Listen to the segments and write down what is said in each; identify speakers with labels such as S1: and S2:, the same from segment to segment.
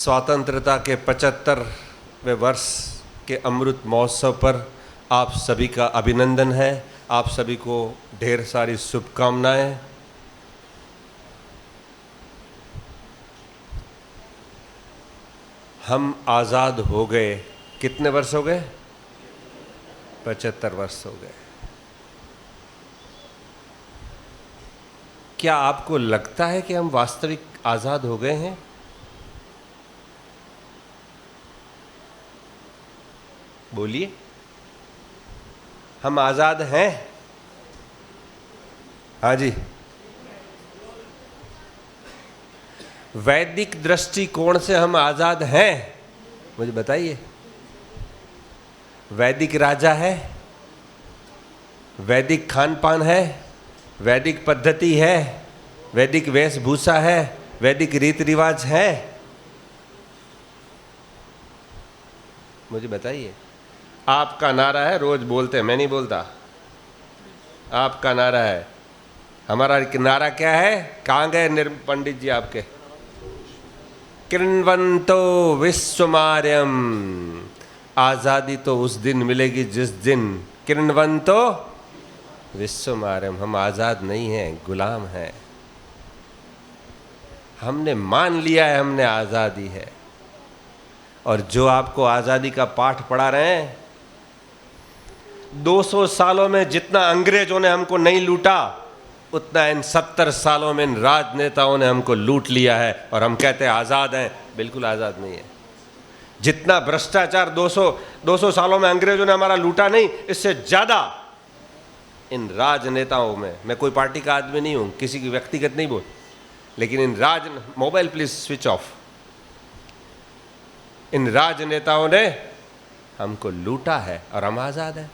S1: स्वतंत्रता के 75वें वर्ष के अमृत महोत्सव पर आप सभी का अभिनंदन है। आप सभी को ढेर सारी शुभकामनाएं। हम आज़ाद हो गए। कितने वर्ष हो गए? 75 वर्ष हो गए। क्या आपको लगता है कि हम वास्तविक आज़ाद हो गए हैं? बोलिए, हम आज़ाद हैं? हाँ जी। वैदिक दृष्टिकोण से हम आज़ाद हैं? मुझे बताइए। वैदिक राजा है, वैदिक खान पान है, वैदिक पद्धति है, वैदिक वेशभूषा है, वैदिक रीति रिवाज है। मुझे बताइए। आपका नारा है, रोज बोलते हैं, मैं नहीं बोलता। आपका नारा है। हमारा नारा क्या है? कहाँ गए पंडित जी आपके? कृण्वन्तो विश्वमार्यम। आज़ादी तो उस दिन मिलेगी जिस दिन कृण्वन्तो विश्वमार्यम। हम आज़ाद नहीं हैं, गुलाम हैं। हमने मान लिया है हमने आज़ादी है। और जो आपको आज़ादी का पाठ पढ़ा रहे हैं, 200 सालों में जितना अंग्रेजों ने हमको नहीं लूटा, उतना इन 70 सालों में इन राजनेताओं ने हमको लूट लिया है। और हम कहते हैं आज़ाद हैं। बिल्कुल आज़ाद नहीं है। जितना भ्रष्टाचार 200 सालों में अंग्रेजों ने हमारा लूटा नहीं, इससे ज़्यादा इन राजनेताओं में। मैं कोई पार्टी का आदमी नहीं हूँ, किसी की व्यक्तिगत नहीं बोल, लेकिन इन मोबाइल प्लीज स्विच ऑफ। इन राजनेताओं ने हमको लूटा है और हम आज़ाद हैं।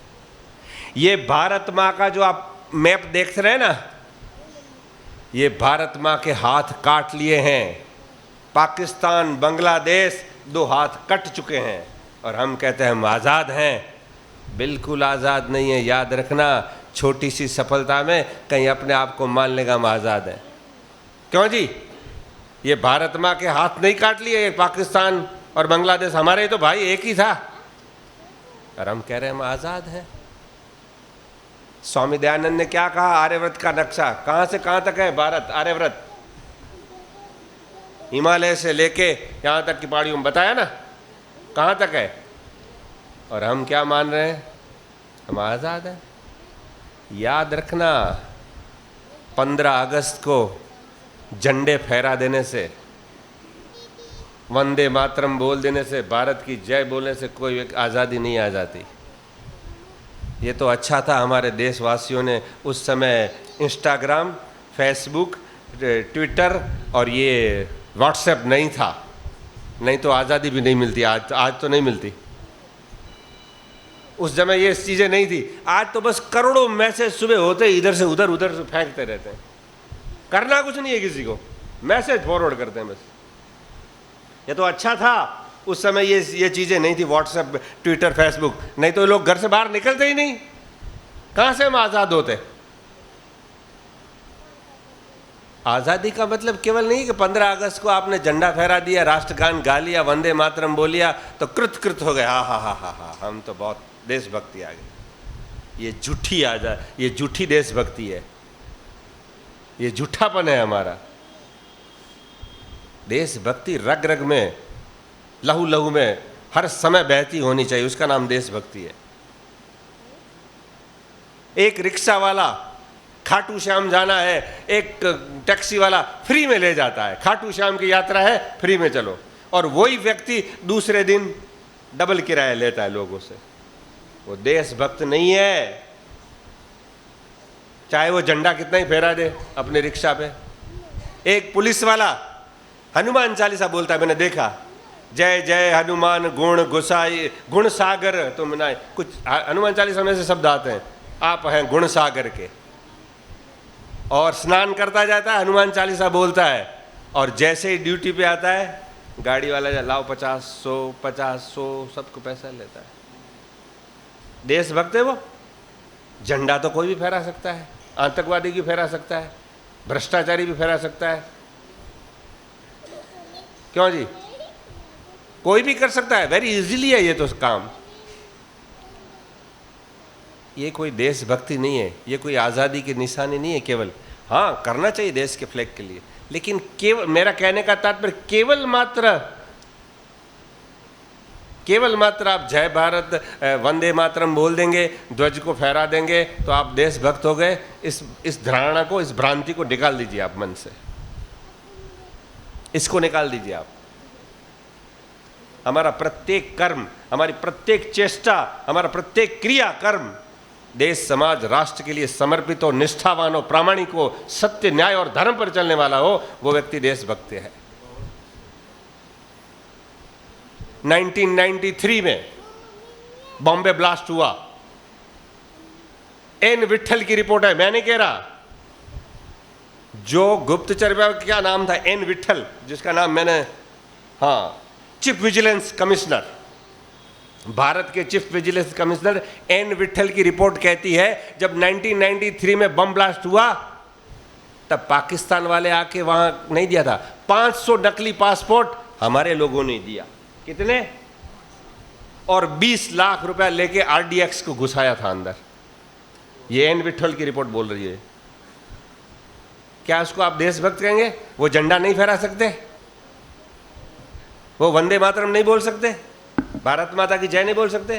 S1: ये भारत माँ का जो आप मैप देख रहे हैं ना, ये भारत माँ के हाथ काट लिए हैं। पाकिस्तान, बांग्लादेश 2 हाथ कट चुके हैं और हम कहते हैं हम आज़ाद हैं। बिल्कुल आज़ाद नहीं है। याद रखना, छोटी सी सफलता में कहीं अपने आप को मान लेगा हम आज़ाद हैं। क्यों जी? ये भारत माँ के हाथ नहीं काट लिए। ये पाकिस्तान और बांग्लादेश हमारे तो भाई एक ही था और हम कह रहे हैं हम आज़ाद हैं। स्वामी दयानंद ने क्या कहा? आर्यव्रत का नक्शा कहाँ से कहाँ तक है भारत? आर्यव्रत हिमालय से लेके यहाँ तक की पहाड़ियों में बताया ना, कहाँ तक है। और हम क्या मान रहे हैं? हम आज़ाद हैं। याद रखना, 15 अगस्त को झंडे फहरा देने से, वंदे मातरम बोल देने से, भारत की जय बोलने से कोई एक आज़ादी नहीं आ जाती। ये तो अच्छा था हमारे देशवासियों ने उस समय इंस्टाग्राम, फेसबुक, ट्विटर और ये व्हाट्सएप नहीं था, नहीं तो आज़ादी भी नहीं मिलती। आज तो नहीं मिलती। उस समय ये चीज़ें नहीं थी। आज तो बस करोड़ों मैसेज सुबह होते इधर से उधर से फेंकते रहते हैं। करना कुछ नहीं है किसी को, मैसेज फॉरवर्ड करते हैं बस। ये तो अच्छा था उस समय। ये चीज़ें नहीं थी, व्हाट्सएप, ट्विटर, फेसबुक, नहीं तो लोग घर से बाहर निकलते ही नहीं। कहाँ से हम आज़ाद होते? आज़ादी का मतलब केवल नहीं कि 15 अगस्त को आपने झंडा फहरा दिया, राष्ट्रगान गा लिया, वंदे मातरम बोलिया तो कृत हो गए। हा, हम तो बहुत देशभक्ति आ गई। ये झूठी ये झूठी देशभक्ति है। ये झूठापन है हमारा। देशभक्ति रग रग में, लहू में हर समय बहती होनी चाहिए, उसका नाम देशभक्ति है। एक रिक्शा वाला खाटू श्याम जाना है, एक टैक्सी वाला फ्री में ले जाता है। खाटू श्याम की यात्रा है, फ्री में चलो। और वही व्यक्ति दूसरे दिन डबल किराया लेता है लोगों से। वो देशभक्त नहीं है, चाहे वो झंडा कितना ही फहरा दे अपने रिक्शा पे। एक पुलिस वाला हनुमान चालीसा बोलता है, मैंने देखा, जय जय हनुमान गुण गुसाई गुण सागर तुम ना। कुछ हनुमान चालीसा में से शब्द आते हैं, आप हैं गुण सागर के। और स्नान करता जाता है, हनुमान चालीसा बोलता है, और जैसे ही ड्यूटी पे आता है, गाड़ी वाला लाओ 50 100 सबको पैसा लेता है। देशभक्त है वो। झंडा तो कोई भी फहरा सकता है, आतंकवादी भी फहरा सकता है, भ्रष्टाचारी भी फहरा सकता है। क्यों जी? कोई भी कर सकता है, वेरी इजीली है ये तो काम। ये कोई देशभक्ति नहीं है, ये कोई आज़ादी की निशानी नहीं है केवल। हाँ, करना चाहिए देश के फ्लैग के लिए, लेकिन केवल, मेरा कहने का तात्पर्य केवल मात्र आप जय भारत वंदे मातरम बोल देंगे, ध्वज को फहरा देंगे तो आप देशभक्त हो गए। इस धारणा को, इस भ्रांति को निकाल दीजिए आप मन से, इसको निकाल दीजिए आप। हमारा प्रत्येक कर्म, हमारी प्रत्येक चेष्टा, हमारा प्रत्येक क्रिया कर्म देश समाज राष्ट्र के लिए समर्पित हो, निष्ठावान हो, प्रामाणिक हो, सत्य न्याय और धर्म पर चलने वाला हो, वो व्यक्ति देशभक्त है। 1993 में बॉम्बे ब्लास्ट हुआ, एन विट्ठल की रिपोर्ट है, मैं नहीं कह रहा। जो गुप्तचर विभाग, क्या नाम था, एन विट्ठल, जिसका नाम मैंने, हाँ, चीफ विजिलेंस कमिश्नर, भारत के chief vigilance commissioner N Vitthal की रिपोर्ट कहती है जब 1993 में बम ब्लास्ट हुआ तब पाकिस्तान वाले आके वहां नहीं दिया था, 500 नकली पासपोर्ट हमारे लोगों ने दिया। कितने? और 20 लाख रुपया लेके आरडीएक्स को घुसाया था अंदर। ये एन विट्ठल की रिपोर्ट बोल रही है। क्या उसको आप देशभक्त कहेंगे? वो झंडा नहीं फहरा सकते, वो वंदे मातरम नहीं बोल सकते, भारत माता की जय नहीं बोल सकते?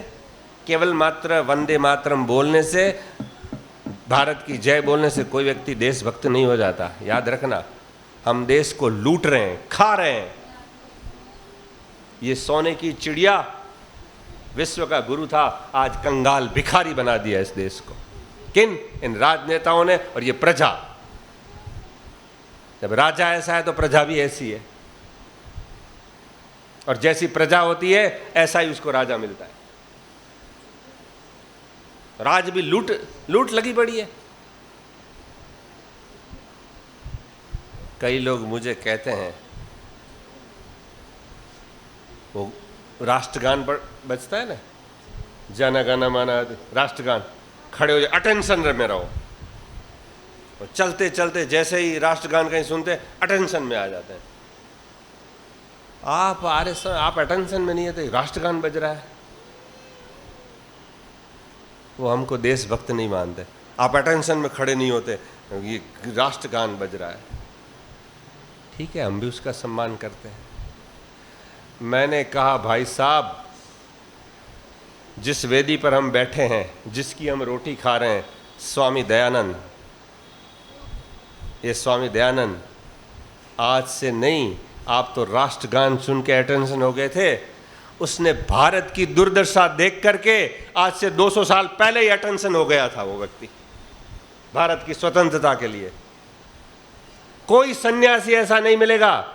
S1: केवल मात्र वंदे मातरम बोलने से, भारत की जय बोलने से कोई व्यक्ति देशभक्त नहीं हो जाता। याद रखना, हम देश को लूट रहे हैं, खा रहे हैं। ये सोने की चिड़िया विश्व का गुरु था, आज कंगाल भिखारी बना दिया इस देश को। किन? इन राजनेताओं ने और ये प्रजा। जब राजा ऐसा है तो प्रजा भी ऐसी है, और जैसी प्रजा होती है ऐसा ही उसको राजा मिलता है। राज भी लूट लगी पड़ी है। कई लोग मुझे कहते हैं, वो राष्ट्रगान पर बजता है ना, जन गण मन, राष्ट्रगान, खड़े हो जाए, अटेंशन में रहो, और चलते चलते जैसे ही राष्ट्रगान कहीं सुनते अटेंशन में आ जाते हैं। आप आप अटेंशन में नहीं है तो राष्ट्रगान बज रहा है, वो हमको देशभक्त नहीं मानते। आप अटेंशन में खड़े नहीं होते, ये राष्ट्रगान बज रहा है। ठीक है, हम भी उसका सम्मान करते हैं। मैंने कहा, भाई साहब, जिस वेदी पर हम बैठे हैं, जिसकी हम रोटी खा रहे हैं, स्वामी दयानंद, ये स्वामी दयानंद आज से नहीं, आप तो राष्ट्रगान सुन के अटेंशन हो गए थे। उसने भारत की दुर्दशा देख करके आज से 200 साल पहले ही अटेंशन हो गया था वो व्यक्ति, भारत की स्वतंत्रता के लिए। कोई सन्यासी ऐसा नहीं मिलेगा,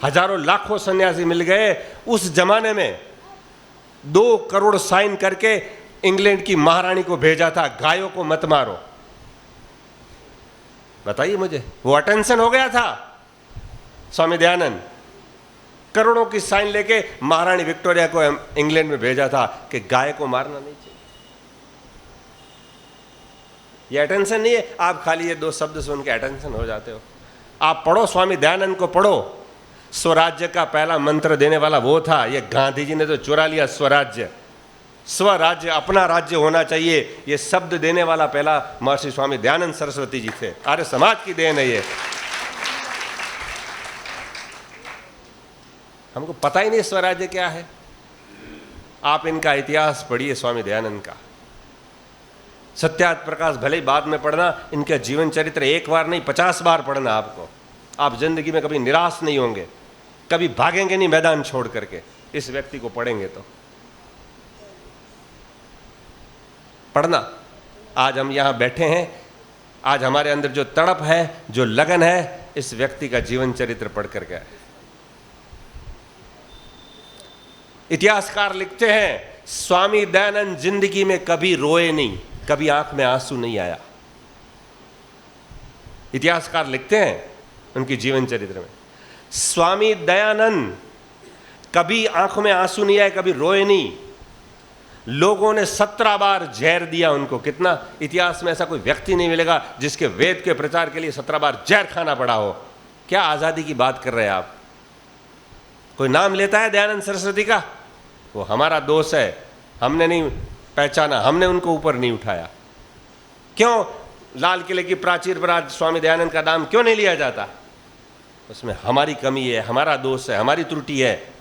S1: हजारों लाखों सन्यासी मिल गए उस जमाने में। 2 करोड़ साइन करके इंग्लैंड की महारानी को भेजा था, गायों को मत मारो। बताइए मुझे, वो अटेंशन हो गया था। स्वामी दयानंद करोड़ों की साइन लेके महारानी विक्टोरिया को इंग्लैंड में भेजा था कि गाय को मारना नहीं चाहिए। ये अटेंशन नहीं है, आप खाली ये 2 शब्द सुन के अटेंशन हो जाते हो। आप पढ़ो, स्वामी दयानंद को पढ़ो। स्वराज्य का पहला मंत्र देने वाला वो था। ये गांधी जी ने तो चुरा लिया स्वराज्य। स्वराज्य, अपना राज्य होना चाहिए, ये शब्द देने वाला पहला महर्षि स्वामी दयानंद सरस्वती जी थे। आर्य समाज की देन है ये। हमको पता ही नहीं स्वराज्य क्या है। आप इनका इतिहास पढ़िए, स्वामी दयानंद का। सत्यार्थ प्रकाश भले ही बाद में पढ़ना, इनका जीवन चरित्र एक बार नहीं 50 बार पढ़ना आपको। आप जिंदगी में कभी निराश नहीं होंगे, कभी भागेंगे नहीं मैदान छोड़ करके, इस व्यक्ति को पढ़ेंगे तो। पढ़ना। आज हम यहां बैठे हैं, आज हमारे अंदर जो तड़प है, जो लगन है, इस व्यक्ति का जीवन चरित्र पढ़ करके आए। इतिहासकार लिखते हैं, स्वामी दयानंद जिंदगी में कभी रोए नहीं, कभी आंख में आंसू नहीं आया। इतिहासकार लिखते हैं उनकी जीवन चरित्र में, स्वामी दयानंद कभी आंखों में आंसू नहीं आए, कभी रोए नहीं। लोगों ने 17 बार जहर दिया उनको। कितना? इतिहास में ऐसा कोई व्यक्ति नहीं मिलेगा जिसके वेद के प्रचार के लिए 17 बार जहर खाना पड़ा हो। क्या आजादी की बात कर रहे हैं आप? कोई नाम लेता है दयानंद सरस्वती का? वो हमारा दोष है, हमने नहीं पहचाना, हमने उनको ऊपर नहीं उठाया। क्यों लाल किले की प्राचीर पर आज स्वामी दयानंद का नाम क्यों नहीं लिया जाता? उसमें हमारी कमी है, हमारा दोष है, हमारी त्रुटि है,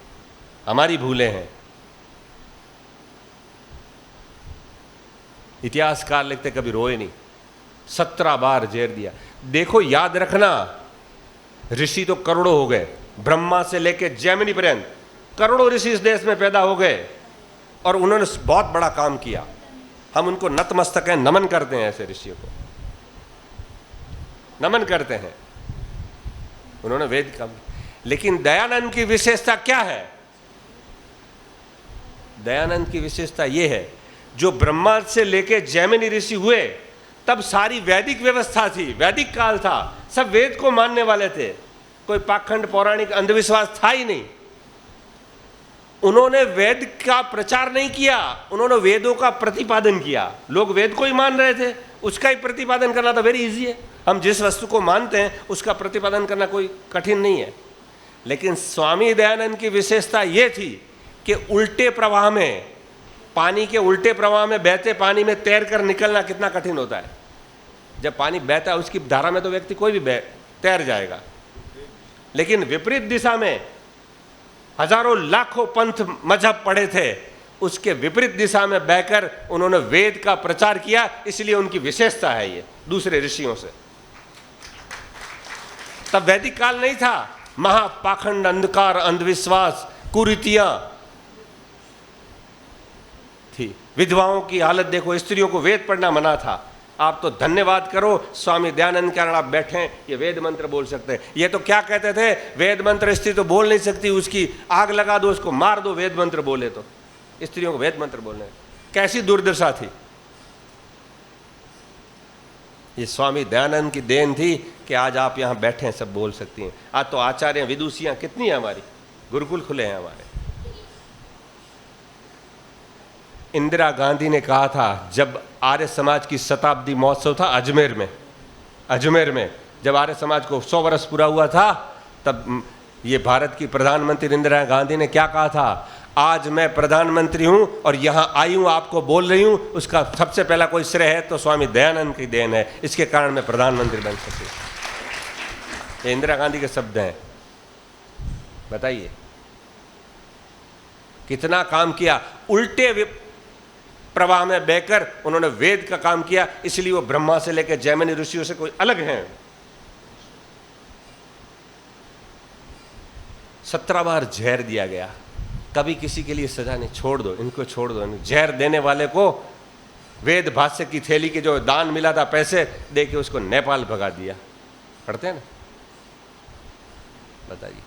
S1: हमारी भूलें हैं। इतिहासकार लिखते कभी रोए नहीं, 17 बार जेर दिया। देखो याद रखना, ऋषि तो करोड़ों हो गए, ब्रह्मा से लेके जैमिनी पर्यंत करोड़ों ऋषि इस देश में पैदा हो गए और उन्होंने बहुत बड़ा काम किया। हम उनको नतमस्तक हैं, नमन करते हैं, ऐसे ऋषियों को नमन करते हैं, उन्होंने वेद काम। लेकिन दयानंद की विशेषता क्या है? दयानंद की विशेषता यह है, जो ब्रह्मा से लेके जैमिनी ऋषि हुए तब सारी वैदिक व्यवस्था थी, वैदिक काल था, सब वेद को मानने वाले थे, कोई पाखंड पौराणिक अंधविश्वास था ही नहीं। उन्होंने वेद का प्रचार नहीं किया, उन्होंने वेदों का प्रतिपादन किया। लोग वेद को ही मान रहे थे, उसका ही प्रतिपादन करना तो वेरी इजी है। हम जिस वस्तु को मानते हैं उसका प्रतिपादन करना कोई कठिन नहीं है। लेकिन स्वामी दयानंद की विशेषता यह थी कि उल्टे प्रवाह में, पानी के उल्टे प्रवाह में, बहते पानी में तैर कर निकलना कितना कठिन होता है। जब पानी बहता है उसकी धारा में तो व्यक्ति कोई भी तैर जाएगा, लेकिन विपरीत दिशा में हजारों लाखों पंथ मजहब पढ़े थे, उसके विपरीत दिशा में बहकर उन्होंने वेद का प्रचार किया। इसलिए उनकी विशेषता है ये दूसरे ऋषियों से। तब वैदिक काल नहीं था, महापाखंड, अंधकार, अंधविश्वास, कुरीतियां थी। विधवाओं की हालत देखो, स्त्रियों को वेद पढ़ना मना था। आप तो धन्यवाद करो स्वामी दयानंद के कारण आप बैठे, ये वेद मंत्र बोल सकते हैं। ये तो क्या कहते थे, वेद मंत्र स्त्री तो बोल नहीं सकती, उसकी आग लगा दो, उसको मार दो, वेद मंत्र बोले तो। स्त्रियों को वेद मंत्र बोलने, कैसी दुर्दशा थी। ये स्वामी दयानंद की देन थी कि आज आप यहां बैठे हैं, सब बोल सकती हैं। आज तो आचार्य विदुषियां कितनी हैं, हमारी गुरुकुल खुले हैं हमारे। इंदिरा गांधी ने कहा था, जब आर्य समाज की शताब्दी महोत्सव था अजमेर में जब आर्य समाज को 100 वर्ष पूरा हुआ था, तब ये भारत की प्रधानमंत्री इंदिरा गांधी ने क्या कहा था, आज मैं प्रधानमंत्री हूं और यहां आई हूं, आपको बोल रही हूं, उसका सबसे पहला कोई श्रेय है तो स्वामी दयानंद की देन है, इसके कारण मैं प्रधानमंत्री बन सकी। ये इंदिरा गांधी के शब्द हैं। बताइए कितना काम किया। उल्टे प्रवाह में बहकर उन्होंने वेद का काम किया, इसलिए वो ब्रह्मा से लेकर जैमिनी ऋषियों से कोई अलग हैं। 17 बार जहर दिया गया, कभी किसी के लिए सजा नहीं। छोड़ दो इनको, छोड़ दो। जहर देने वाले को वेद भाष्य की थैली के जो दान मिला था, पैसे दे के उसको नेपाल भगा दिया। पढ़ते हैं ना, बताइए,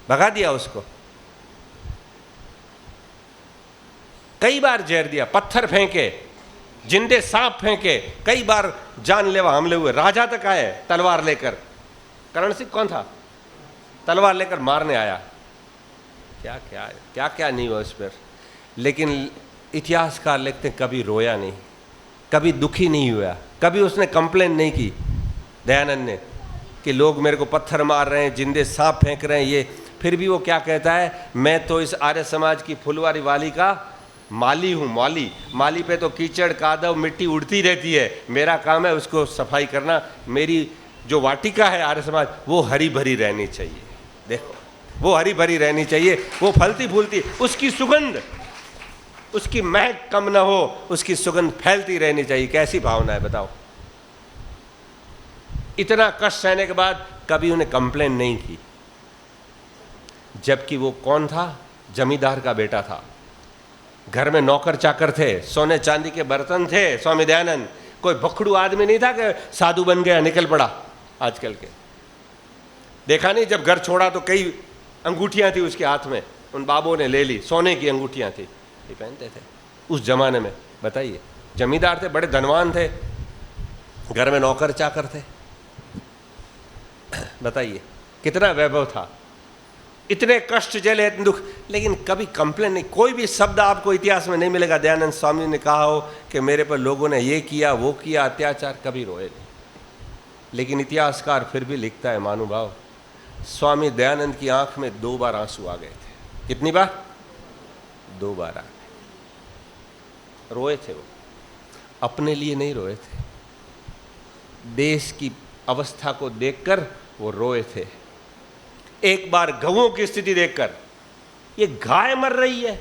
S1: भगा दिया उसको। कई बार जहर दिया, पत्थर फेंके, जिंदे सांप फेंके, कई बार जानलेवा हमले हुए। राजा तक आए तलवार लेकर। करण सिंह कौन था, तलवार लेकर मारने आया। क्या क्या क्या क्या नहीं हुआ उस पर। लेकिन इतिहासकार लिखते कभी रोया नहीं, कभी दुखी नहीं हुआ, कभी उसने कंप्लेन नहीं की दयानंद ने कि लोग मेरे को पत्थर मार रहे हैं, जिंदे सांप फेंक रहे हैं। ये फिर भी वो क्या कहता है, मैं तो इस आर्य समाज की फुलवारी वाली का माली हूँ। माली पे तो कीचड़, कादव, मिट्टी उड़ती रहती है, मेरा काम है उसको सफाई करना। मेरी जो वाटिका है आर्य समाज, वो हरी भरी रहनी चाहिए। देखो, वो हरी भरी रहनी चाहिए, वो फलती फूलती, उसकी सुगंध, उसकी महक कम ना हो, उसकी सुगंध फैलती रहनी चाहिए। कैसी भावना है बताओ। इतना कष्ट सहने के बाद कभी उन्हें कंप्लेन नहीं की, जबकि वो कौन था, जमींदार का बेटा था। घर में नौकर चाकर थे, सोने चांदी के बर्तन थे। स्वामी दयानंद कोई भखड़ू आदमी नहीं था कि साधु बन गया निकल पड़ा। आजकल के देखा नहीं, जब घर छोड़ा तो कई अंगूठियां थी उसके हाथ में, उन बाबों ने ले ली, सोने की अंगूठियां थी, ये पहनते थे उस जमाने में। बताइए, जमींदार थे, बड़े धनवान थे, घर में नौकर चाकर थे। बताइए कितना वैभव था, इतने कष्ट झेले, इतने दुख, लेकिन कभी कंप्लेन नहीं। कोई भी शब्द आपको इतिहास में नहीं मिलेगा दयानंद स्वामी ने कहा हो कि मेरे पर लोगों ने ये किया वो किया, अत्याचार, कभी रोए नहीं। लेकिन इतिहासकार फिर भी लिखता है, महानुभाव, स्वामी दयानंद की आंख में 2 बार आंसू आ गए थे। कितनी बार? 2 बार आ गए। रोए थे वो, अपने लिए नहीं रोए थे, देश की अवस्था को देखकर वो रोए थे। एक बार गऊओं की स्थिति देखकर, ये गाय मर रही है,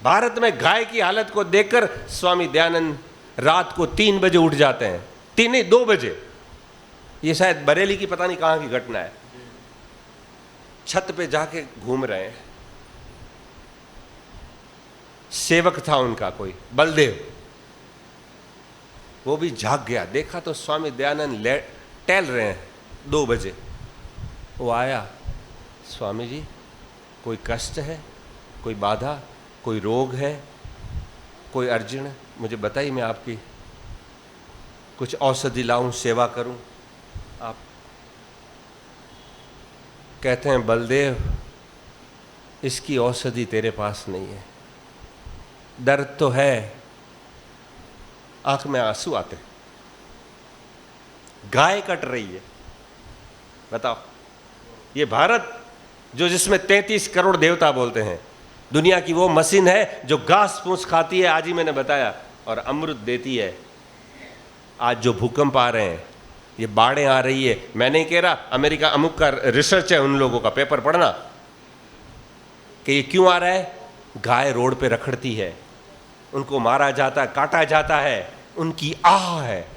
S1: भारत में गाय की हालत को देखकर स्वामी दयानंद रात को 3 बजे उठ जाते हैं। 3 नहीं, 2 बजे। ये शायद बरेली की पता नहीं कहां की घटना है। छत पे जाके घूम रहे हैं, सेवक था उनका कोई बलदेव, वो भी जाग गया, देखा तो स्वामी दयानंद टहल रहे हैं 2 बजे। वो आया, स्वामी जी कोई कष्ट है, कोई बाधा, कोई रोग है, कोई अर्जन, मुझे बताइए, मैं आपकी कुछ औषधि लाऊं, सेवा करूं। आप कहते हैं, बलदेव इसकी औषधि तेरे पास नहीं है, दर्द तो है, आंख में आंसू आते, गाय कट रही है। बताओ, ये भारत जो जिसमें 33 करोड़ देवता बोलते हैं, दुनिया की वो मशीन है जो घास फूस खाती है, आज ही मैंने बताया, और अमृत देती है। आज जो भूकंप आ रहे हैं, ये बाढ़ें आ रही है, मैं नहीं कह रहा, अमेरिका अमुक का रिसर्च है, उन लोगों का पेपर पढ़ना कि ये क्यों आ रहा है। गाय रोड पे रखड़ती है, उनको मारा जाता है, काटा जाता है, उनकी आह है,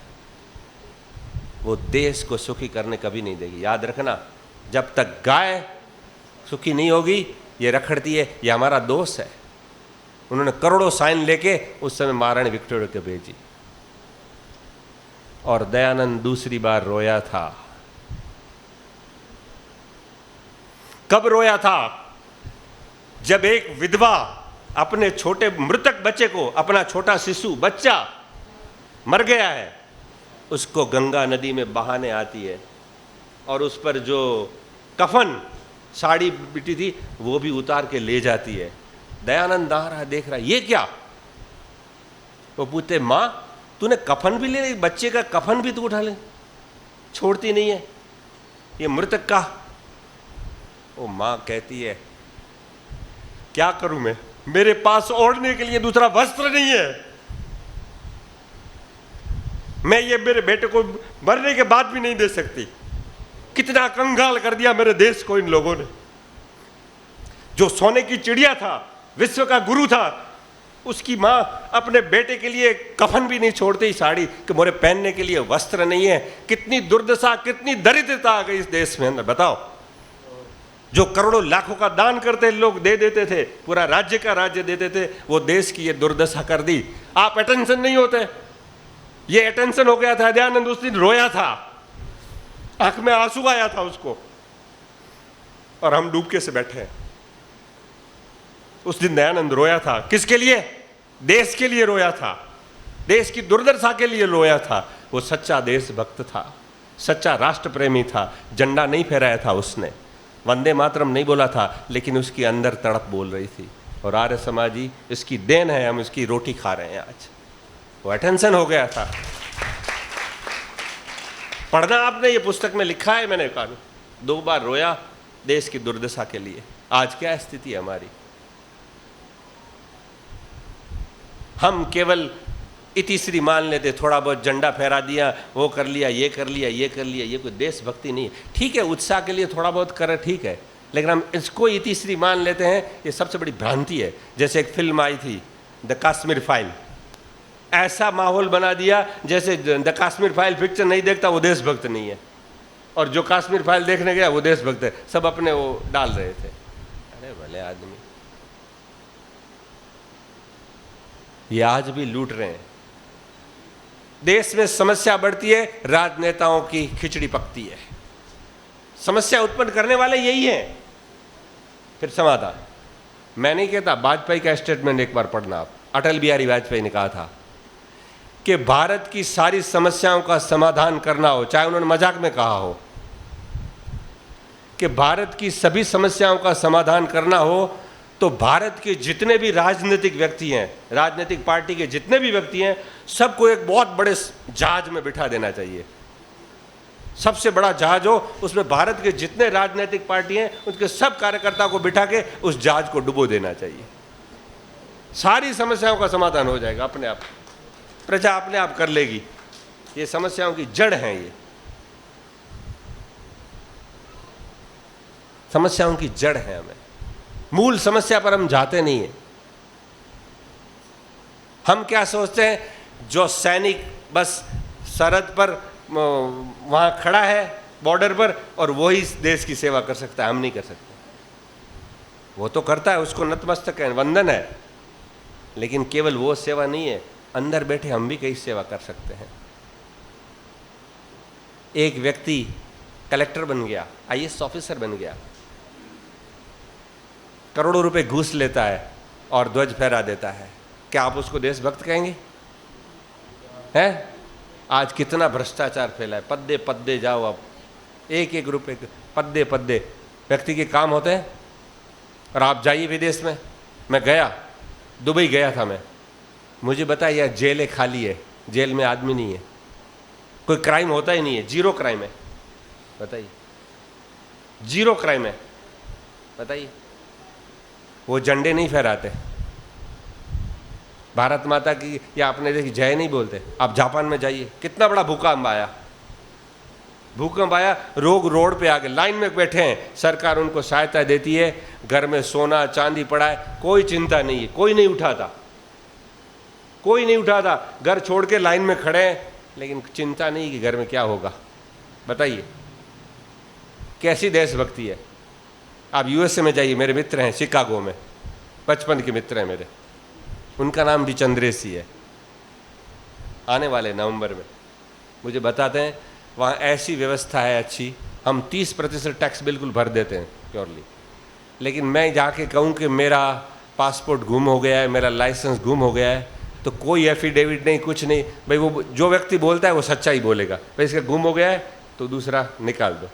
S1: वो देश को सुखी करने कभी नहीं देगी। याद रखना, जब तक गाय सुखी नहीं होगी, ये रखड़ती है, ये हमारा दोष है। उन्होंने करोड़ों साइन लेके उस समय महारानी विक्टोरिया को भेजी। और दयानंद दूसरी बार रोया था। कब रोया था? जब एक विधवा अपने छोटे मृतक बच्चे को, अपना छोटा शिशु बच्चा मर गया है, उसको गंगा नदी में बहाने आती है और उस पर जो कफन साड़ी बिटी थी वो भी उतार के ले जाती है। दयानंद आ रहा, देख रहा, ये क्या? वो पूछते, माँ तूने कफन भी ले, बच्चे का कफन भी तू उठा ले, छोड़ती नहीं है, ये मृतक का। वो माँ कहती है, क्या करूं मैं, मेरे पास ओढ़ने के लिए दूसरा वस्त्र नहीं है, मैं ये मेरे बेटे को मरने के बाद भी नहीं दे सकती। कितना कंगाल कर दिया मेरे देश को इन लोगों ने। जो सोने की चिड़िया था, विश्व का गुरु था, उसकी माँ अपने बेटे के लिए कफन भी नहीं छोड़ती, साड़ी कि मोरे पहनने के लिए वस्त्र नहीं है। कितनी दुर्दशा, कितनी दरिद्रता आ गई इस देश में अंदर, बताओ। जो करोड़ों लाखों का दान करते लोग दे देते थे, पूरा राज्य का राज्य देते थे, वो देश की ये दुर्दशा कर दी। आप अटेंशन नहीं होते, ये अटेंशन हो गया था। दयानंद उस दिन रोया था, आंख में आंसू आया था उसको, और हम डूबके से बैठे हैं। उस दिन दयानंद रोया था, किसके लिए? देश के लिए रोया था, देश की दुर्दशा के लिए रोया था। वो सच्चा देशभक्त था, सच्चा राष्ट्र प्रेमी था। झंडा नहीं फहराया था उसने, वंदे मातरम नहीं बोला था, लेकिन उसकी अंदर तड़प बोल रही थी। और आर्य समाजी इसकी देन है, हम इसकी रोटी खा रहे हैं आज। वो अटेंशन हो गया था। पढ़ना आपने, ये पुस्तक में लिखा है मैंने, कहा 2 बार रोया देश की दुर्दशा के लिए। आज क्या स्थिति है हमारी? हम केवल इतिश्री मान लेते, थोड़ा बहुत झंडा फहरा दिया, वो कर लिया, ये कर लिया, ये कर लिया, ये कोई देशभक्ति नहीं है। ठीक है, उत्साह के लिए थोड़ा बहुत करें, ठीक है, लेकिन हम इसको इतिश्री मान लेते हैं, ये सबसे बड़ी भ्रांति है। जैसे एक फिल्म आई थी द कश्मीर फाइल, ऐसा माहौल बना दिया जैसे द कश्मीर फाइल पिक्चर नहीं देखता वो देशभक्त नहीं है, और जो कश्मीर फाइल देखने गया वो देशभक्त है। सब अपने वो डाल रहे थे। अरे भले आदमी, ये आज भी लूट रहे हैं। देश में समस्या बढ़ती है, राजनेताओं की खिचड़ी पकती है। समस्या उत्पन्न करने वाले यही हैं, फिर समाधान। मैं नहीं कहता, वाजपेयी का स्टेटमेंट एक बार पढ़ना आप। अटल बिहारी वाजपेयी ने कहा था कि भारत की सारी समस्याओं का समाधान करना हो, चाहे उन्होंने मजाक में कहा हो कि भारत की सभी समस्याओं का समाधान करना हो, तो भारत के जितने भी राजनीतिक व्यक्ति हैं, राजनीतिक पार्टी के जितने भी व्यक्ति हैं, सबको एक बहुत बड़े जहाज में बिठा देना चाहिए। सबसे बड़ा जहाज हो, उसमें भारत के जितने राजनीतिक पार्टी हैं उसके सब कार्यकर्ताओं को बिठा के उस जहाज को डुबो देना चाहिए। सारी समस्याओं का समाधान हो जाएगा अपने आप, प्रजा अपने आप कर लेगी। ये समस्याओं की जड़ है, ये समस्याओं की जड़ है। हमें मूल समस्या पर हम जाते नहीं हैं। हम क्या सोचते हैं, जो सैनिक बस सरहद पर वहां खड़ा है बॉर्डर पर और वो ही देश की सेवा कर सकता है, हम नहीं कर सकते। वो तो करता है, उसको नतमस्तक है, वंदन है, लेकिन केवल वो सेवा नहीं है, अंदर बैठे हम भी कई सेवा कर सकते हैं। एक व्यक्ति कलेक्टर बन गया, आईएएस ऑफिसर बन गया, करोड़ों रुपए घूस लेता है और ध्वज फहरा देता है, क्या आप उसको देशभक्त कहेंगे? हैं? आज कितना भ्रष्टाचार फैला है, पद्दे पद्दे जाओ, आप एक एक रुपए पद्दे पद्दे व्यक्ति के काम होते हैं। और आप जाइए विदेश में, मैं गया, दुबई गया था मैं, मुझे बताइए यार जेलें खाली है, जेल में आदमी नहीं है, कोई क्राइम होता ही नहीं है, जीरो क्राइम है, बताइए, जीरो क्राइम है, बताइए। वो झंडे नहीं फहराते भारत माता की, या आपने देखी जय नहीं बोलते। आप जापान में जाइए, कितना बड़ा भूकंप आया, भूकंप आया, लोग रोड पे आके लाइन में बैठे हैं, सरकार उनको सहायता देती है, घर में सोना चांदी पड़ा है, कोई चिंता नहीं है, कोई नहीं उठाता, कोई नहीं उठाता, घर छोड़ के लाइन में खड़े हैं, लेकिन चिंता नहीं कि घर में क्या होगा। बताइए कैसी देशभक्ति है। आप यूएसए में जाइए, मेरे मित्र हैं शिकागो में, बचपन के मित्र हैं मेरे, उनका नाम भी चंद्रेश ही है, आने वाले नवंबर में, मुझे बताते हैं वहाँ ऐसी व्यवस्था है अच्छी, हम 30% टैक्स बिल्कुल भर देते हैं प्योरली, लेकिन मैं जाके कहूँ कि मेरा पासपोर्ट गुम हो गया है, मेरा लाइसेंस गुम हो गया है, तो कोई एफिडेविट नहीं, कुछ नहीं, भाई वो जो व्यक्ति बोलता है वो सच्चाई बोलेगा, भाई इसका गुम हो गया है तो दूसरा निकाल दो।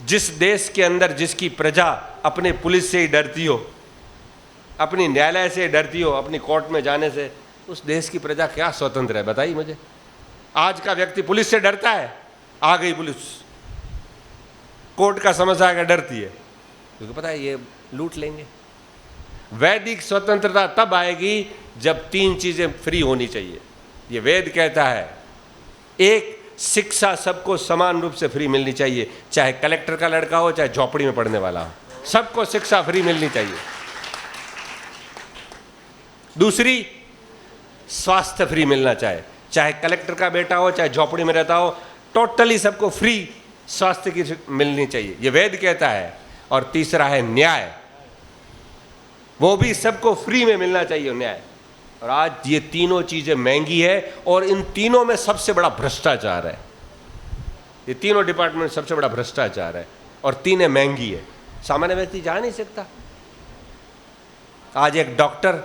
S1: जिस देश के अंदर जिसकी प्रजा अपने पुलिस से ही डरती हो, अपनी न्यायालय से डरती हो, अपनी कोर्ट में जाने से, उस देश की प्रजा क्या स्वतंत्र है? बताइए मुझे। आज का व्यक्ति पुलिस से डरता है, आ गई पुलिस, कोर्ट का समझ आएगा, डरती है, क्योंकि पता है ये लूट लेंगे। वैदिक स्वतंत्रता तब आएगी जब 3 चीजें फ्री होनी चाहिए। ये वेद कहता है, एक, शिक्षा सबको समान रूप से फ्री मिलनी चाहिए, चाहे कलेक्टर का लड़का हो चाहे झोपड़ी में पढ़ने वाला हो, सबको शिक्षा फ्री मिलनी चाहिए। दूसरी, स्वास्थ्य फ्री मिलना चाहिए, चाहे कलेक्टर का बेटा हो चाहे झोपड़ी में रहता हो, टोटली सबको फ्री स्वास्थ्य की मिलनी चाहिए, ये वेद कहता है। और तीसरा है न्याय, वो भी सबको फ्री में मिलना चाहिए न्याय। और आज ये तीनों चीजें महंगी है, और इन तीनों में सबसे बड़ा भ्रष्टाचार है। ये तीनों डिपार्टमेंट में सबसे बड़ा भ्रष्टाचार है, और तीनों महंगी है, सामान्य व्यक्ति जा नहीं सकता। आज एक डॉक्टर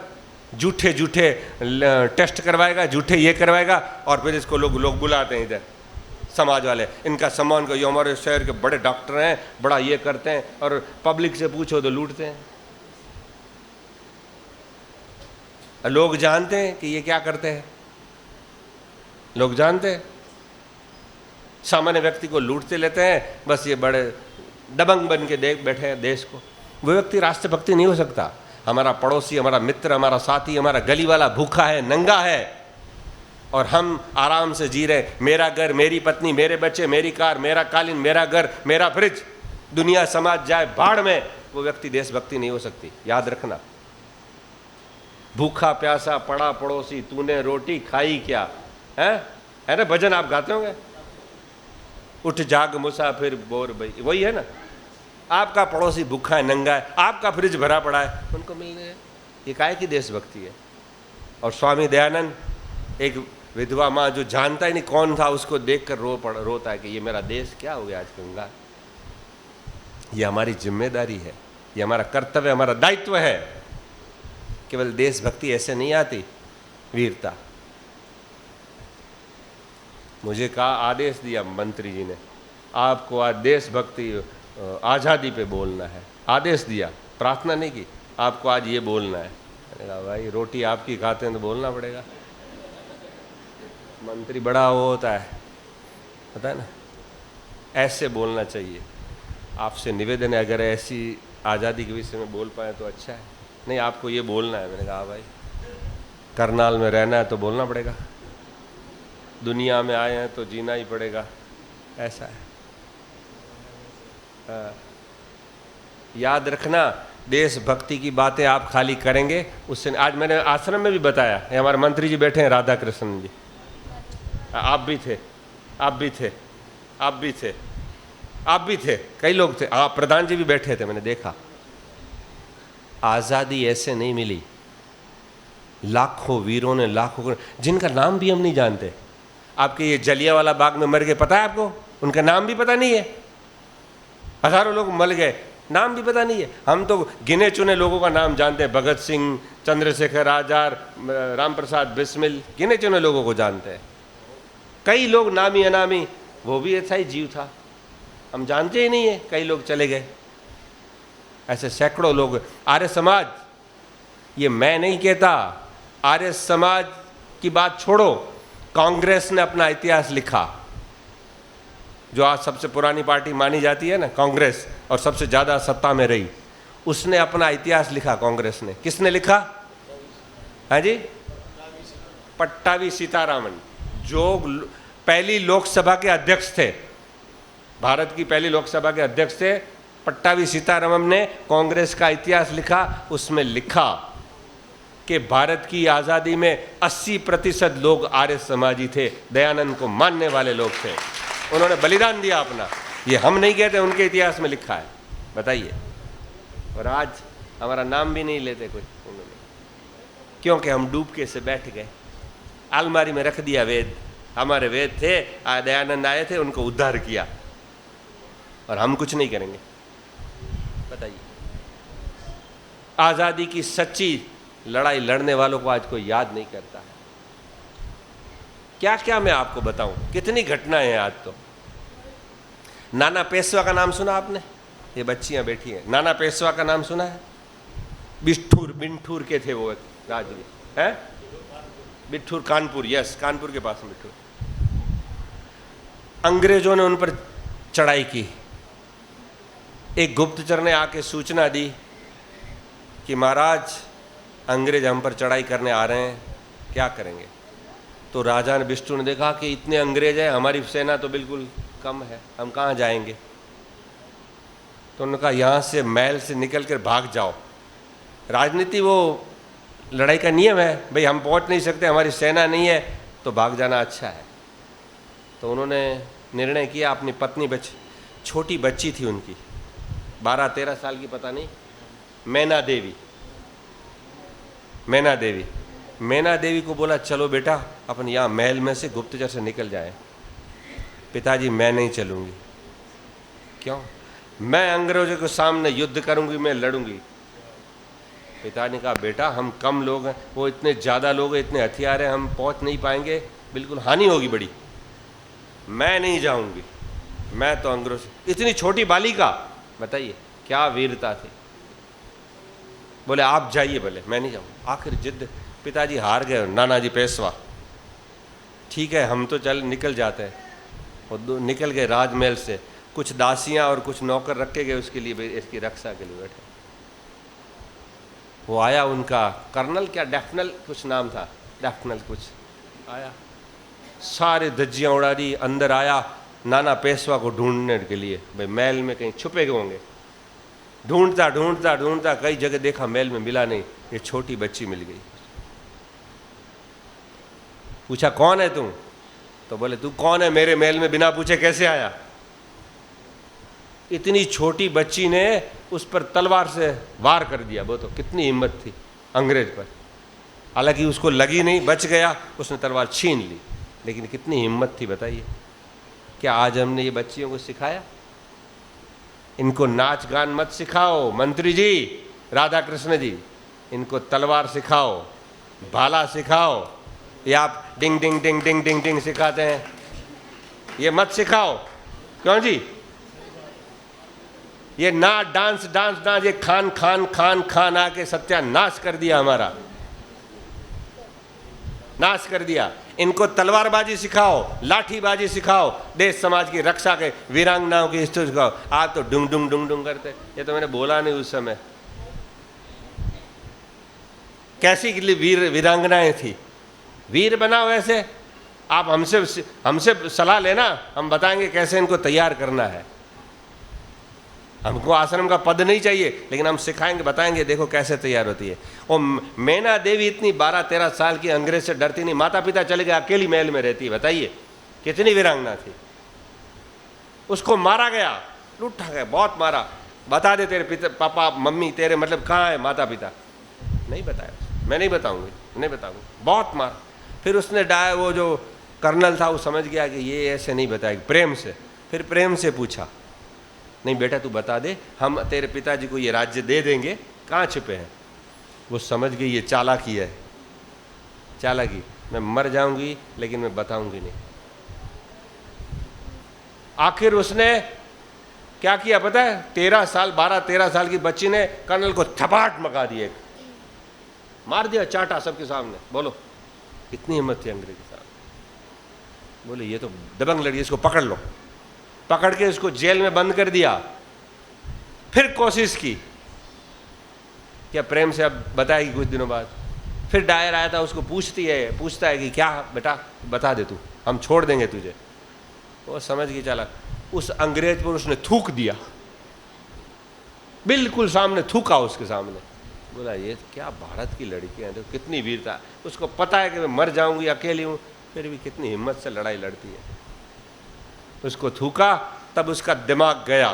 S1: झूठे झूठे टेस्ट करवाएगा, झूठे ये करवाएगा, और फिर इसको लोग बुलाते हैं इधर, समाज वाले, इनका सम्मान को, ये हमारे शहर के बड़े डॉक्टर हैं, बड़ा ये करते हैं, और पब्लिक से पूछो तो लूटते हैं। लोग जानते हैं कि ये क्या करते हैं, लोग जानते हैं, सामान्य व्यक्ति को लूटते लेते हैं, बस ये बड़े दबंग बन के देख बैठे हैं देश को। वो व्यक्ति राष्ट्रभक्ति नहीं हो सकता। हमारा पड़ोसी, हमारा मित्र, हमारा साथी, हमारा गली वाला भूखा है, नंगा है, और हम आराम से जी रहे, मेरा घर, मेरी पत्नी, मेरे बच्चे, मेरी कार, मेरा कालीन, मेरा घर, मेरा फ्रिज, दुनिया समाज जाए भाड़ में, वो व्यक्ति देशभक्ति नहीं हो सकती, याद रखना। भूखा प्यासा पड़ा पड़ोसी, तूने रोटी खाई क्या, है ना भजन आप गाते होंगे, उठ जाग मुसाफिर बोर भई, वही है ना। आपका पड़ोसी भूखा है, नंगा है, आपका फ्रिज भरा पड़ा है, उनको मिल रहे, ये काहे की देशभक्ति है। और स्वामी दयानंद, एक विधवा माँ जो जानता ही नहीं कौन था, उसको देखकर रोता है कि ये मेरा देश क्या हो गया आज गंगा। ये हमारी जिम्मेदारी है, ये हमारा कर्तव्य, हमारा दायित्व है। केवल देशभक्ति ऐसे नहीं आती, वीरता। मुझे कहा, आदेश दिया मंत्री जी ने, आपको आज देशभक्ति आज़ादी पे बोलना है, आदेश दिया, प्रार्थना नहीं की, आपको आज ये बोलना है। मैंने कहा भाई रोटी आपकी खाते हैं तो बोलना पड़ेगा। मंत्री बड़ा वो होता है, पता है ना, ऐसे बोलना चाहिए। आपसे निवेदन है, अगर ऐसी आज़ादी के विषय में बोल पाए तो अच्छा है। नहीं, आपको ये बोलना है। मैंने कहा भाई, करनाल में रहना है तो बोलना पड़ेगा, दुनिया में आए हैं तो जीना ही पड़ेगा, ऐसा है। याद रखना, देशभक्ति की बातें आप खाली करेंगे उससे। आज मैंने आश्रम में भी बताया, हमारे मंत्री जी बैठे हैं, राधा कृष्ण जी, आप भी थे, आप भी थे, आप भी थे, आप भी थे, कई लोग थे, हाँ प्रधान जी भी बैठे थे, मैंने देखा। आज़ादी ऐसे नहीं मिली, लाखों वीरों ने, लाखों जिनका नाम भी हम नहीं जानते। आपके ये जलियांवाला बाग में मर गए, पता है आपको? उनका नाम भी पता नहीं है। हजारों लोग मर गए, नाम भी पता नहीं है। हम तो गिने चुने लोगों का नाम जानते हैं, भगत सिंह, चंद्रशेखर आजाद, राम प्रसाद बिस्मिल, गिने चुने लोगों को जानते हैं। कई लोग नामी अनामी, वो भी ऐसा ही जीव था, हम जानते ही नहीं है, कई लोग चले गए। ऐसे सैकड़ों लोग। आर्य समाज, ये मैं नहीं कहता, आर्य समाज की बात छोड़ो, कांग्रेस ने अपना इतिहास लिखा। जो आज सबसे पुरानी पार्टी मानी जाती है ना कांग्रेस, और सबसे ज़्यादा सत्ता में रही, उसने अपना इतिहास लिखा। कांग्रेस ने, किसने लिखा? हाँ जी, पट्टाभी सीतारामन, जो पहली लोकसभा के अध्यक्ष थे, भारत की पहली लोकसभा के अध्यक्ष थे, पट्टाभी सीतारामन ने कांग्रेस का इतिहास लिखा। उसमें लिखा कि भारत की आज़ादी में 80% लोग आर्य समाजी थे, दयानंद को मानने वाले लोग थे, उन्होंने बलिदान दिया अपना। ये हम नहीं कहते, उनके इतिहास में लिखा है, बताइए। और आज हमारा नाम भी नहीं लेते कोई उन्होंने, क्योंकि हम डूबके से बैठ गए, अलमारी में रख दिया वेद। हमारे वेद थे, दयानंद आए थे, उनको उद्धार किया, और हम कुछ नहीं करेंगे, बताइए। आज़ादी की सच्ची लड़ाई लड़ने वालों को आज कोई याद नहीं करता है। क्या क्या मैं आपको बताऊं, कितनी घटनाएं हैं आज तो। नाना पेशवा का नाम सुना आपने? ये बच्चियां बैठी हैं, नाना पेशवा का नाम सुना है? बिंठूर के थे वो राजवीर, हैं? बिठूर, कानपुर, यस, कानपुर के पास में बिठूर। अंग्रेजों ने उन पर चढ़ाई की। एक गुप्तचर ने आके सूचना दी कि महाराज, अंग्रेज हम पर चढ़ाई करने आ रहे हैं, क्या करेंगे? तो राजा ने, बिष्टू ने देखा कि इतने अंग्रेज हैं, हमारी सेना तो बिल्कुल कम है, हम कहाँ जाएंगे? तो उन्होंने कहा, यहाँ से महल से निकल कर भाग जाओ। राजनीति वो लड़ाई का नियम है, भाई हम पहुँच नहीं सकते, हमारी सेना नहीं है, तो भाग जाना अच्छा है। तो उन्होंने निर्णय किया, अपनी पत्नी, छोटी बच्ची थी उनकी, 12-13 साल की, पता नहीं, मैना देवी को बोला, चलो बेटा अपन यहाँ महल में से गुप्तचर से निकल जाए। पिताजी, मैं नहीं चलूँगी। क्यों? मैं अंग्रेजों के सामने युद्ध करूँगी, मैं लड़ूंगी। पिता ने कहा, बेटा हम कम लोग हैं, वो इतने ज़्यादा लोग हैं, इतने हथियार हैं, हम पहुँच नहीं पाएंगे, बिल्कुल हानि होगी बड़ी, मैं नहीं जाऊँगी, मैं तो अंग्रेज। इतनी छोटी बालिका, बताइए क्या वीरता थी। बोले आप जाइए, बोले मैं नहीं जाऊँ। आखिर जिद, पिताजी हार गए, नाना जी पेशवा, ठीक है हम तो चल निकल जाते हैं। और निकल गए राजमहल से। कुछ दासियां और कुछ नौकर रखे गए उसके लिए, इसकी रक्षा के लिए बैठे। वो आया उनका कर्नल, क्या डैफनल कुछ नाम था, डैफनल कुछ आया, सारे धज्जियाँ उड़ा दी, अंदर आया नाना पेशवा को ढूंढने के लिए, भाई महल में कहीं छुपे गए होंगे। ढूंढता ढूंढता ढूंढता कई जगह देखा, महल में मिला नहीं, ये छोटी बच्ची मिल गई। पूछा कौन है तुम? तो बोले तू कौन है, मेरे महल में बिना पूछे कैसे आया? इतनी छोटी बच्ची ने उस पर तलवार से वार कर दिया। वो तो कितनी हिम्मत थी अंग्रेज पर, हालांकि उसको लगी नहीं, बच गया, उसने तलवार छीन ली, लेकिन कितनी हिम्मत थी बताइए। क्या आज हमने ये बच्चियों को सिखाया? इनको नाच गान मत सिखाओ मंत्री जी, राधा कृष्ण जी, इनको तलवार सिखाओ, भाला सिखाओ। ये आप डिंग डिंग डिंग डिंग डिंग डिंग सिखाते हैं, ये मत सिखाओ। क्यों जी? ये नाच डांस डांस डांस, ये खान खान खान खान आके सत्यानाश कर दिया, हमारा नाश कर दिया। इनको तलवारबाजी सिखाओ, लाठीबाजी सिखाओ, देश समाज की रक्षा के वीरांगनाओं की हिस्ट्री सिखाओ। आप तो डुंग डुंग डुंग डुंग करते। ये तो मैंने बोला नहीं उस समय। कैसी वीर वीरांगनाएं थी, वीर बनाओ ऐसे। आप हमसे सलाह लेना, हम बताएंगे कैसे इनको तैयार करना है। हमको आश्रम का पद नहीं चाहिए, लेकिन हम सिखाएंगे, बताएंगे देखो कैसे तैयार होती है। और मैना देवी इतनी 12-13 साल की, अंग्रेज से डरती नहीं, माता पिता चले गए, अकेली महल में रहती है। बताइए कितनी वीरांगना थी। उसको मारा गया, लूटा गया, बहुत मारा। बता दे तेरे पिता, पापा मम्मी तेरे मतलब कहाँ है माता पिता? नहीं बताया। मैं नहीं बताऊंगी, नहीं बताऊंगी। बहुत मारा। फिर उसने वो जो कर्नल था वो समझ गया कि ये ऐसे नहीं बताएगा, प्रेम से। फिर प्रेम से पूछा, नहीं बेटा तू बता दे, हम तेरे पिताजी को ये राज्य दे देंगे, कहाँ छिपे हैं? वो समझ गई ये चालाकी है, चालाकी। मैं मर जाऊंगी लेकिन मैं बताऊंगी नहीं। आखिर उसने क्या किया पता है? 12-13 साल की बच्ची ने कर्नल को थपाट मका दिए, मार दिया, चाटा सबके सामने। बोलो कितनी हिम्मत थी अंग्रेज के साथ। बोले ये तो दबंग लड़ी, इसको पकड़ लो। पकड़ के इसको जेल में बंद कर दिया। फिर कोशिश की क्या प्रेम से अब बताएगी कुछ दिनों बाद। फिर डायर आया था, उसको पूछता है कि क्या बेटा बता दे तू, हम छोड़ देंगे तुझे। वो समझ के चला, उस अंग्रेज पर उसने थूक दिया, बिल्कुल सामने थूका उसके सामने। बोला ये क्या भारत की लड़की है, तो कितनी वीरता। उसको पता है कि मैं मर जाऊंगी, अकेली हूं, फिर भी कितनी हिम्मत से लड़ाई लड़ती है। उसको थूका, तब उसका दिमाग गया।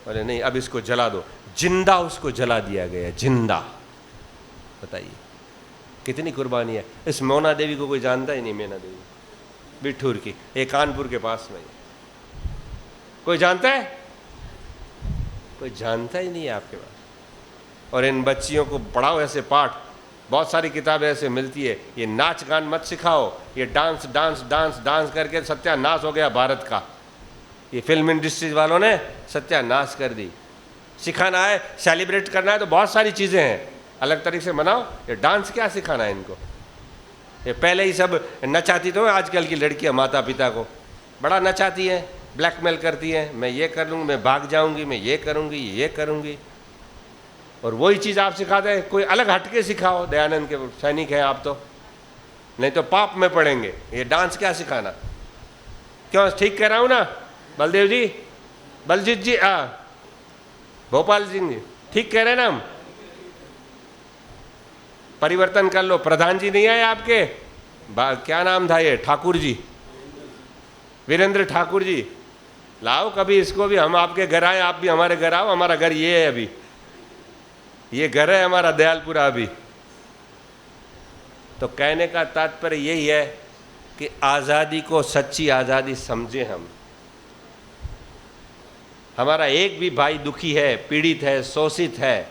S1: बोले नहीं अब इसको जला दो। जिंदा उसको जला दिया गया, जिंदा। बताइए कितनी कुर्बानी है। इस मोना देवी को कोई जानता ही नहीं। मैना देवी बिठूर की, एक कानपुर के पास में। कोई जानता है? कोई जानता ही नहीं है आपके पास। और इन बच्चियों को पढ़ाओ ऐसे पाठ। बहुत सारी किताबें ऐसे मिलती है। ये नाच गान मत सिखाओ, ये डांस डांस डांस डांस करके सत्यानाश हो गया भारत का। ये फिल्म इंडस्ट्री वालों ने सत्यानाश कर दी। सिखाना है, सेलिब्रेट करना है तो बहुत सारी चीज़ें हैं, अलग तरीके से मनाओ। ये डांस क्या सिखाना है इनको? ये पहले ही सब नचाती तो आजकल की लड़कियां माता पिता को बड़ा नचाती हैं, ब्लैकमेल करती हैं। मैं ये कर लूँगी, मैं भाग जाऊँगी, मैं ये करूँगी, ये करूँगी। और वही चीज़ आप सिखाते हैं, कोई अलग हटके सिखाओ। दयानंद के सैनिक हैं आप तो, नहीं तो पाप में पड़ेंगे। ये डांस क्या सिखाना? क्यों ठीक कह रहा हूँ ना बलदेव जी, बलजीत जी, भोपाल सिंह जी, ठीक कह रहे हैं ना हम? परिवर्तन कर लो। प्रधान जी नहीं आए आपके? क्या नाम था ये? ठाकुर जी, वीरेंद्र ठाकुर जी। लाओ कभी इसको भी, हम आपके घर आए, आप भी हमारे घर आओ। हमारा घर ये है, अभी ये घर है हमारा दयालपुरा अभी। तो कहने का तात्पर्य यही है कि आज़ादी को सच्ची आज़ादी समझें हम। हमारा एक भी भाई दुखी है, पीड़ित है, शोषित है,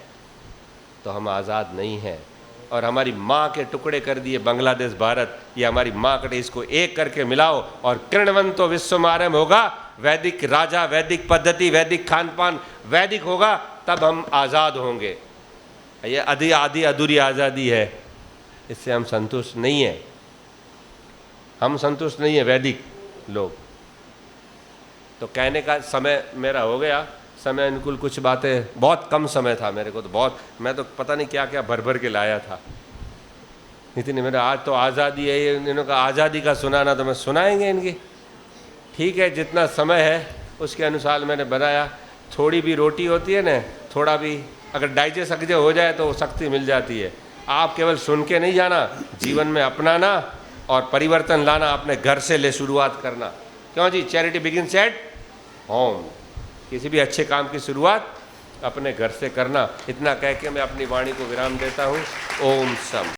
S1: तो हम आज़ाद नहीं हैं। और हमारी माँ के टुकड़े कर दिए बांग्लादेश, भारत, ये हमारी माँ के, इसको एक करके मिलाओ और कृणवंतो विश्वमारंभ होगा। वैदिक राजा, वैदिक पद्धति, वैदिक खान पान वैदिक होगा, तब हम आज़ाद होंगे। ये आधी अधूरी आज़ादी है, इससे हम संतुष्ट नहीं हैं। हम संतुष्ट नहीं है वैदिक लोग। तो कहने का समय मेरा हो गया, समय अनुकूल कुछ बातें, बहुत कम समय था मेरे को तो, बहुत, मैं तो पता नहीं क्या क्या भर भर के लाया था। इतनी मेरे आज तो आज़ादी है, ये इन्होंने कहा आज़ादी का सुनाना, तो मैं सुनाएंगे इनकी। ठीक है, जितना समय है उसके अनुसार मैंने बनाया। थोड़ी भी रोटी होती है ना, थोड़ा भी अगर डाइजेस्ट अगजे हो जाए तो शक्ति मिल जाती है। आप केवल सुन के नहीं जाना, जीवन में अपनाना और परिवर्तन लाना। अपने घर से ले शुरुआत करना। क्यों जी? Charity begins at home. किसी भी अच्छे काम की शुरुआत अपने घर से करना। इतना कह के मैं अपनी वाणी को विराम देता हूँ। ओम सम।